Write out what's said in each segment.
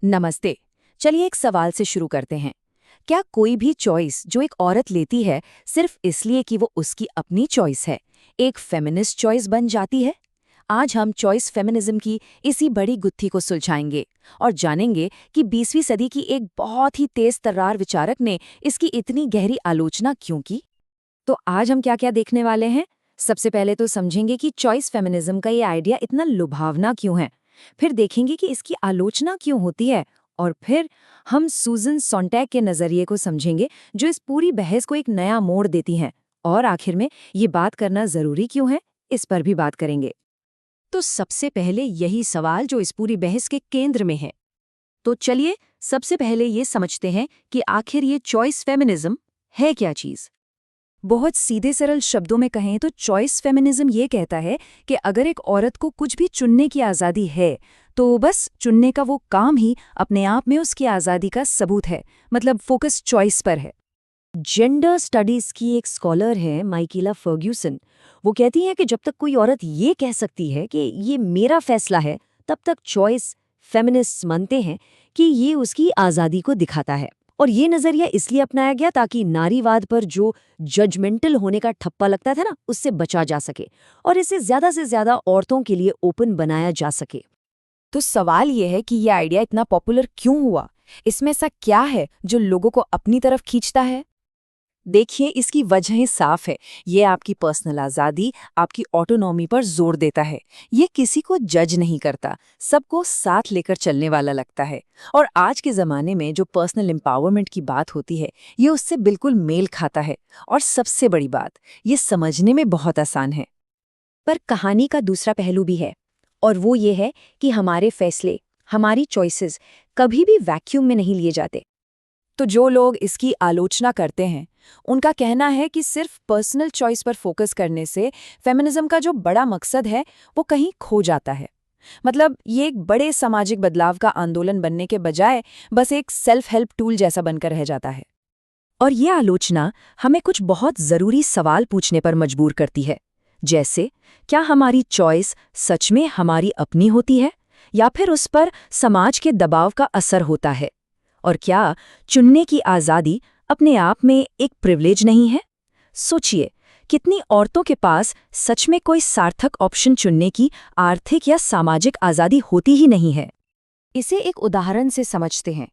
नमस्ते। चलिए एक सवाल से शुरू करते हैं। क्या कोई भी चॉइस जो एक औरत लेती है सिर्फ इसलिए कि वो उसकी अपनी चॉइस है, एक फेमिनिस्ट चॉइस बन जाती है? आज हम चॉइस फेमिनिज्म की इसी बड़ी गुत्थी को सुलझाएंगे और जानेंगे कि 20वीं सदी की एक बहुत ही तेज तर्रार विचारक ने इसकी इतनी गहरी आलोचना क्यों की। तो आज हम क्या-क्या देखने वाले हैं? सबसे पहले तो समझेंगे कि चॉइस फेमिनिज्म का ये आइडिया इतना लुभावना क्यों है। फिर देखेंगे कि इसकी आलोचना क्यों होती है और फिर हम सूजन सोंटैग के नजरिए को समझेंगे जो इस पूरी बहस को एक नया मोड़ देती हैं। और आखिर में ये बात करना जरूरी क्यों है, इस पर भी बात करेंगे। तो सबसे पहले यही सवाल जो इस पूरी बहस के केंद्र में है। तो चलिए सबसे पहले ये समझते हैं कि आखिर ये चॉइस फेमिनिज्म है क्या चीज। बहुत सीधे सरल शब्दों में कहें तो चॉइस फेमिनिज्म ये कहता है कि अगर एक औरत को कुछ भी चुनने की आज़ादी है तो बस चुनने का वो काम ही अपने आप में उसकी आज़ादी का सबूत है, मतलब फोकस चॉइस पर है। जेंडर स्टडीज की एक स्कॉलर है माइकेला फर्ग्यूसन। वो कहती है कि जब तक कोई औरत ये कह सकती है कि ये मेरा फैसला है, तब तक चॉइस फेमिनिस्ट्स मानते हैं कि ये उसकी आज़ादी को दिखाता है। और ये नज़रिया इसलिए अपनाया गया ताकि नारीवाद पर जो जजमेंटल होने का ठप्पा लगता था ना, उससे बचा जा सके और इसे ज़्यादा से ज़्यादा औरतों के लिए ओपन बनाया जा सके। तो सवाल ये है कि ये आइडिया इतना पॉपुलर क्यों हुआ? इसमें ऐसा क्या है जो लोगों को अपनी तरफ खींचता है? देखिए, इसकी वजहें साफ है। ये आपकी पर्सनल आज़ादी, आपकी ऑटोनॉमी पर जोर देता है। ये किसी को जज नहीं करता, सबको साथ लेकर चलने वाला लगता है। और आज के ज़माने में जो पर्सनल एम्पावरमेंट की बात होती है, ये उससे बिल्कुल मेल खाता है। और सबसे बड़ी बात, ये समझने में बहुत आसान है। पर कहानी का दूसरा पहलू भी है, और वो ये है कि हमारे फैसले, हमारी चॉइसेस कभी भी वैक्यूम में नहीं लिए जाते। तो जो लोग इसकी आलोचना करते हैं, उनका कहना है कि सिर्फ पर्सनल चॉइस पर फोकस करने से फेमिनिज्म का जो बड़ा मकसद है वो कहीं खो जाता है। मतलब ये एक बड़े सामाजिक बदलाव का आंदोलन बनने के बजाय बस एक सेल्फ हेल्प टूल जैसा बनकर रह जाता है। और ये आलोचना हमें कुछ बहुत ज़रूरी सवाल पूछने पर मजबूर करती है, जैसे क्या हमारी चॉइस सच में हमारी अपनी होती है या फिर उस पर समाज के दबाव का असर होता है? और क्या चुनने की आज़ादी अपने आप में एक प्रिविलेज नहीं है? सोचिए, कितनी औरतों के पास सच में कोई सार्थक ऑप्शन चुनने की आर्थिक या सामाजिक आज़ादी होती ही नहीं है। इसे एक उदाहरण से समझते हैं।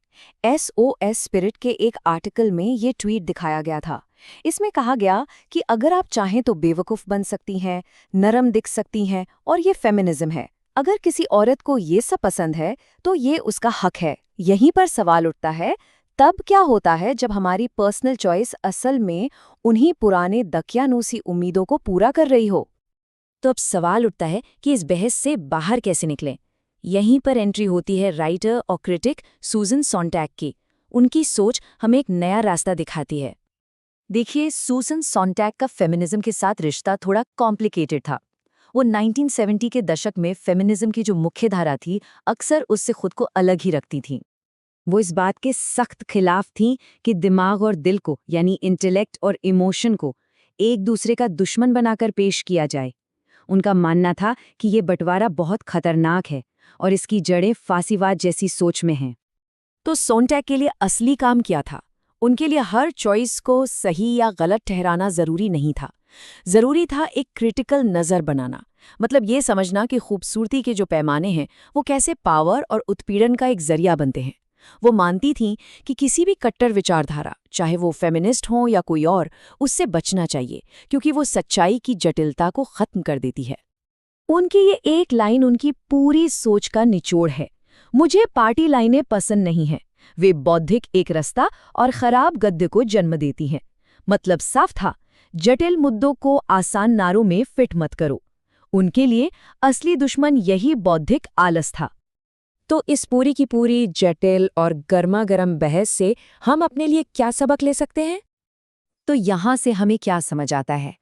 SOS स्पिरिट के एक आर्टिकल में ये ट्वीट दिखाया गया था। इसमें कहा गया कि अगर आप चाहें तो बेवकूफ़ बन सकती हैं, नरम दिख सकती हैं, और ये फेमिनिज्म है। अगर किसी औरत को ये सब पसंद है तो ये उसका हक है। यहीं पर सवाल उठता है, तब क्या होता है जब हमारी पर्सनल चॉइस असल में उन्हीं पुराने दकियानूसी उम्मीदों को पूरा कर रही हो? तो अब सवाल उठता है कि इस बहस से बाहर कैसे निकलें। यहीं पर एंट्री होती है राइटर और क्रिटिक सूजन सोंटैग की। उनकी सोच हमें एक नया रास्ता दिखाती है। देखिए, सूजन सोंटैग का फेमिनिज्म के साथ रिश्ता थोड़ा कॉम्प्लिकेटेड था। वो 1970 के दशक में फेमिनिज्म की जो मुख्य धारा थी, अक्सर उससे खुद को अलग ही रखती थी। वो इस बात के सख्त खिलाफ थीं कि दिमाग और दिल को, यानी इंटेलेक्ट और इमोशन को, एक दूसरे का दुश्मन बनाकर पेश किया जाए। उनका मानना था कि ये बंटवारा बहुत खतरनाक है और इसकी जड़ें फासीवाद जैसी सोच में हैं। तो सोंटैग के लिए असली काम क्या था? उनके लिए हर चॉइस को सही या गलत ठहराना जरूरी नहीं था। जरूरी था एक क्रिटिकल नज़र बनाना, मतलब ये समझना कि खूबसूरती के जो पैमाने हैं वो कैसे पावर और उत्पीड़न का एक जरिया बनते हैं। वो मानती थीं कि किसी भी कट्टर विचारधारा, चाहे वो फेमिनिस्ट हो या कोई और, उससे बचना चाहिए क्योंकि वो सच्चाई की जटिलता को खत्म कर देती है। उनकी ये एक लाइन उनकी पूरी सोच का निचोड़ है। मुझे पार्टी लाइनें पसंद नहीं हैं, वे बौद्धिक एक रास्ता और खराब गद्य को जन्म देती हैं। मतलब साफ था, जटिल मुद्दों को आसान नारों में फिट मत करो। उनके लिए असली दुश्मन यही बौद्धिक आलस था। तो इस पूरी की पूरी जटिल और गर्मा-गर्म बहस से हम अपने लिए क्या सबक ले सकते हैं? तो यहाँ से हमें क्या समझ आता है?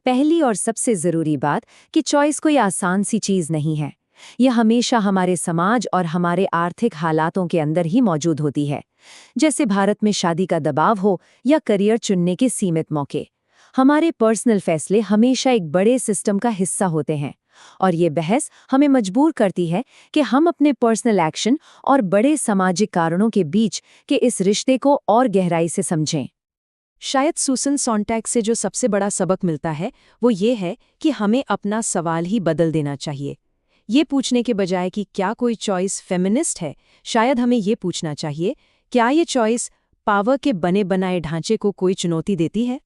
पहली और सबसे ज़रूरी बात कि चॉइस कोई आसान सी चीज़ नहीं है। यह हमेशा हमारे समाज और हमारे आर्थिक हालातों के अंदर ही मौजूद होती है। जैसे भारत में शादी का दबाव हो या करियर चुनने के सीमित मौके। हमारे पर्सनल फैसले हमेशा एक बड़े सिस्टम का हिस्सा होते हैं और ये बहस हमें मजबूर करती है कि हम अपने पर्सनल एक्शन और बड़े सामाजिक कारणों के बीच के इस रिश्ते को और गहराई से समझें। शायद सूसन सॉन्टैग से जो सबसे बड़ा सबक मिलता है वो ये है कि हमें अपना सवाल ही बदल देना चाहिए। ये पूछने के बजाय कि क्या कोई चॉइस फेमिनिस्ट है, शायद हमें ये पूछना चाहिए, क्या ये चॉइस पावर के बने बनाए ढांचे को कोई चुनौती देती है।